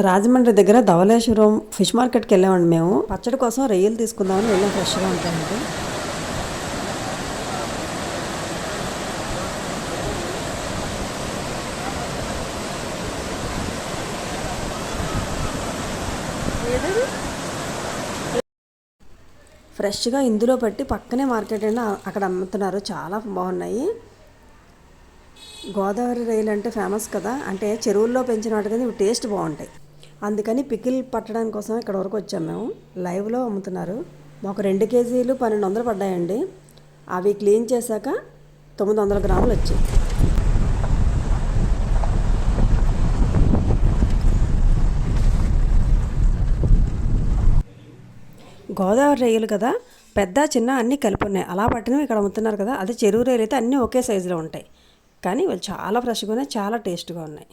రాజమండ్రి దగ్గర ధవళేశ్వరం ఫిష్ మార్కెట్కి వెళ్ళామండి. మేము పచ్చడి కోసం రొయ్యలు తీసుకుందామని వెళ్ళాం. ఫ్రెష్గా ఉంటాయండి. ఫ్రెష్గా ఇందులో పట్టి పక్కనే మార్కెట్ అండి, అక్కడ అమ్ముతున్నారు. చాలా బాగున్నాయి. గోదావరి రొయ్యలు అంటే ఫేమస్ కదా, అంటే చెరువుల్లో పెంచిన వాటి కదా ఇవి టేస్ట్ బాగుంటాయి. అందుకని పికిల్ పట్టడానికి కోసం ఇక్కడ వరకు వచ్చాము మేము. లైవ్లో అమ్ముతున్నారు. మాకు 2 కేజీలు 1200 పడ్డాయండి. అవి క్లీన్ చేశాక 900 గ్రాములు వచ్చాయి. గోదావరి రొయ్యలు కదా, పెద్ద చిన్న అన్నీ కలిపి ఉన్నాయి. అలా పట్టినవి ఇక్కడ అమ్ముతున్నారు కదా. అదే చెరువు రొయ్యలు అయితే అన్నీ ఒకే సైజులో ఉంటాయి. కానీ వాళ్ళు చాలా ఫ్రెష్గా ఉన్నాయి, చాలా టేస్ట్గా ఉన్నాయి.